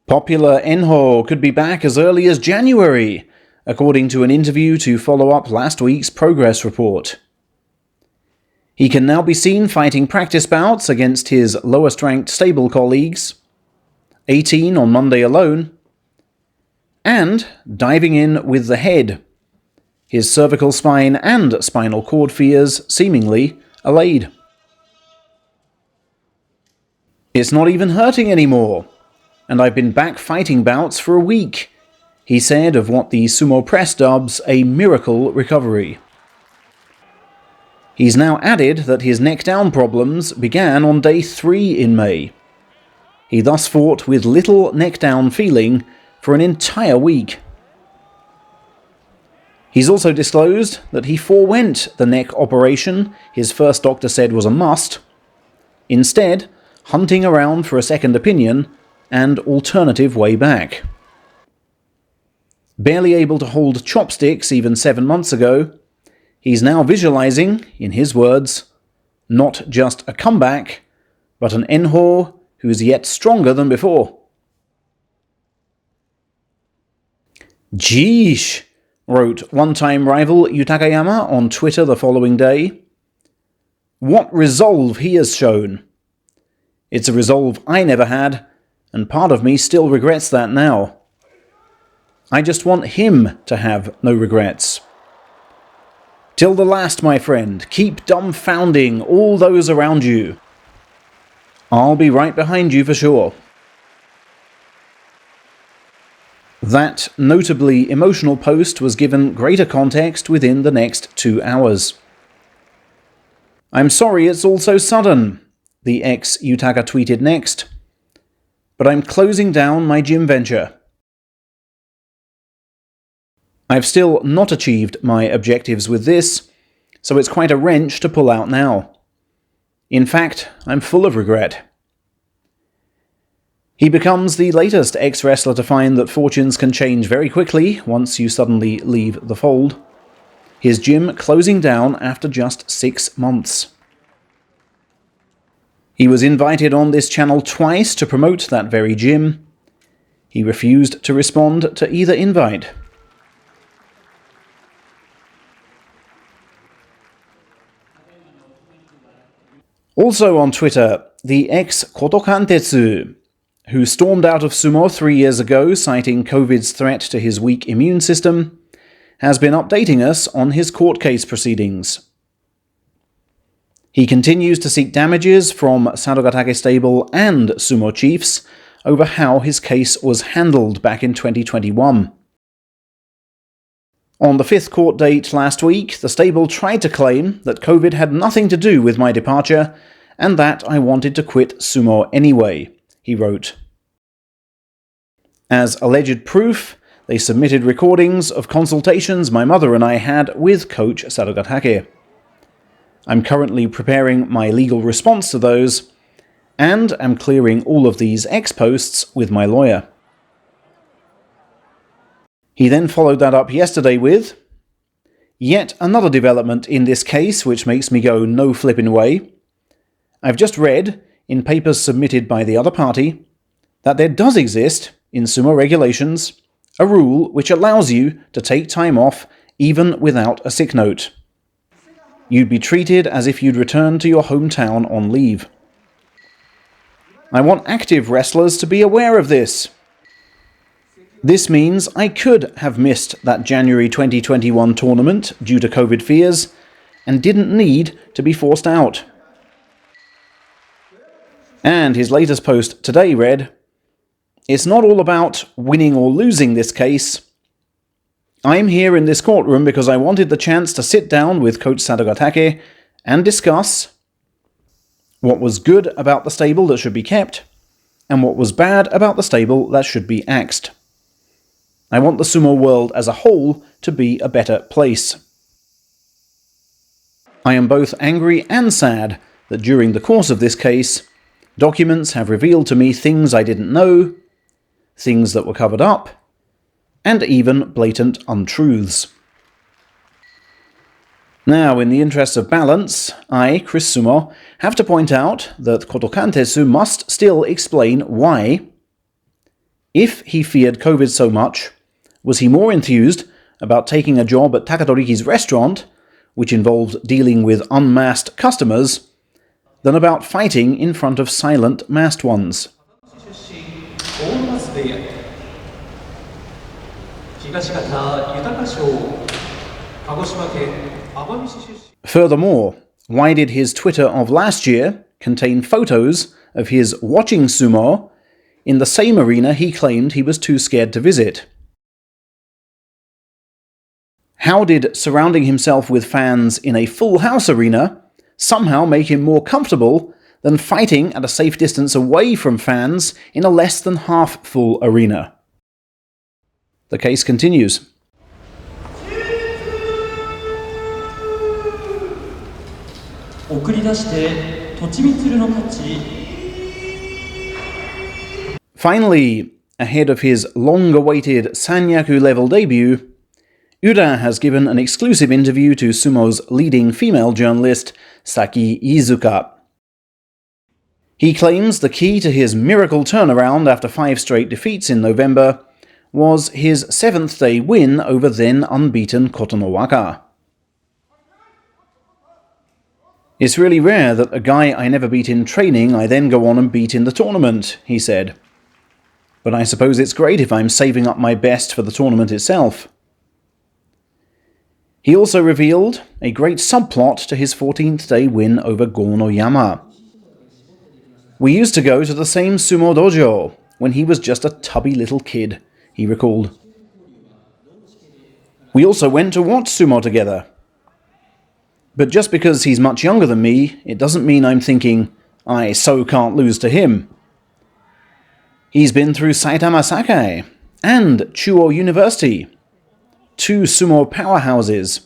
Popular Enho could be back as early as January, according to an interview to follow up last week's progress report. He can now be seen fighting practice bouts against his lowest-ranked stable colleagues, 18 on Monday alone, and diving in with the head, his cervical spine and spinal cord fears seemingly allayed. "It's not even hurting anymore, and I've been back fighting bouts for a week," he said of what the Sumo press dubs a miracle recovery. He's now added that his neck-down problems began on day 3 in May. He thus fought with little neck-down feeling for an entire week. He's also disclosed that he forewent the neck operation his first doctor said was a must, instead hunting around for a second opinion and alternative way back. Barely able to hold chopsticks even 7 months ago, he's now visualizing, in his words, not just a comeback, but an Enho who's yet stronger than before. "Jeesh," wrote one-time rival Yutakayama on Twitter the following day. "What resolve he has shown. It's a resolve I never had, and part of me still regrets that now. I just want him to have no regrets. Till the last, my friend, keep dumbfounding all those around you. I'll be right behind you for sure." That notably emotional post was given greater context within the next 2 hours. "I'm sorry it's all so sudden," the ex-Yutaka tweeted next, "but I'm closing down my gym venture. I've still not achieved my objectives with this, so it's quite a wrench to pull out now. In fact, I'm full of regret." He becomes the latest ex-wrestler to find that fortunes can change very quickly once you suddenly leave the fold. His gym closing down after just 6 months. He was invited on this channel twice to promote that very gym. He refused to respond to either invite. Also on Twitter, the ex-Kotokantetsu, who stormed out of Sumo 3 years ago citing COVID's threat to his weak immune system, has been updating us on his court case proceedings. He continues to seek damages from Sarugatake stable and Sumo chiefs over how his case was handled back in 2021. On the 5th court date last week, the stable tried to claim that COVID had nothing to do with my departure and that I wanted to quit Sumo anyway, he wrote. As alleged proof, they submitted recordings of consultations my mother and I had with Coach Sarugatake. I'm currently preparing my legal response to those, and am clearing all of these ex-posts with my lawyer. He then followed that up yesterday with, "Yet another development in this case which makes me go no flippin' way. I've just read, in papers submitted by the other party, that there does exist, in Sumo regulations, a rule which allows you to take time off even without a sick note. You'd be treated as if you'd returned to your hometown on leave. I want active wrestlers to be aware of this. This means I could have missed that January 2021 tournament due to COVID fears, and didn't need to be forced out." And his latest post today read, "It's not all about winning or losing this case. I'm here in this courtroom because I wanted the chance to sit down with Coach Sarugatake and discuss what was good about the stable that should be kept, and what was bad about the stable that should be axed. I want the Sumo world as a whole to be a better place. I am both angry and sad that during the course of this case, documents have revealed to me things I didn't know, things that were covered up, and even blatant untruths. Now, in the interest of balance, I, Chris Sumo, have to point out that Kotokantetsu must still explain why, If he feared COVID so much, was he more enthused about taking a job at Takatoriki's restaurant, which involved dealing with unmasked customers, than about fighting in front of silent masked ones? Furthermore, why did his Twitter of last year contain photos of his watching sumo in the same arena he claimed he was too scared to visit? How did surrounding himself with fans in a full house arena somehow make him more comfortable than fighting at a safe distance away from fans in a less than half-full arena? The case continues. Finally, ahead of his long-awaited Sanyaku level debut, Ura has given an exclusive interview to Sumo's leading female journalist, Saki Iizuka. He claims the key to his miracle turnaround after 5 straight defeats in November was his 7th-day win over then unbeaten Kotokantetsu. "It's really rare that a guy I never beat in training I then go on and beat in the tournament," he said. "But I suppose it's great if I'm saving up my best for the tournament itself." He also revealed a great subplot to his 14th-day win over Gonoyama. "We used to go to the same sumo dojo when he was just a tubby little kid," he recalled. "We also went to watch sumo together. But just because he's much younger than me, it doesn't mean I'm thinking, I so can't lose to him. He's been through Saitama Sakai and Chuo University, 2 sumo powerhouses.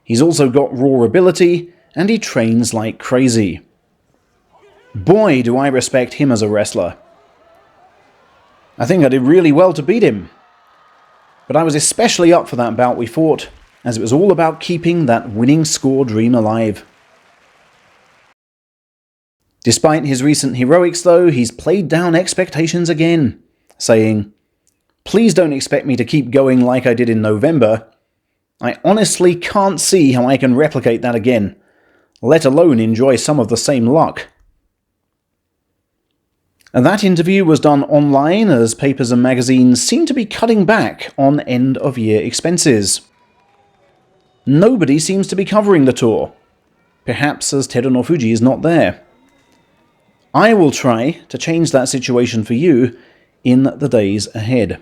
He's also got raw ability, and he trains like crazy. Boy, do I respect him as a wrestler. I think I did really well to beat him. But I was especially up for that bout we fought, as it was all about keeping that winning score dream alive." Despite his recent heroics though, he's played down expectations again, saying, "Please don't expect me to keep going like I did in November. I honestly can't see how I can replicate that again, let alone enjoy some of the same luck." And that interview was done online as papers and magazines seem to be cutting back on end-of-year expenses. Nobody seems to be covering the tour, perhaps as Teruno Fuji is not there. I will try to change that situation for you in the days ahead.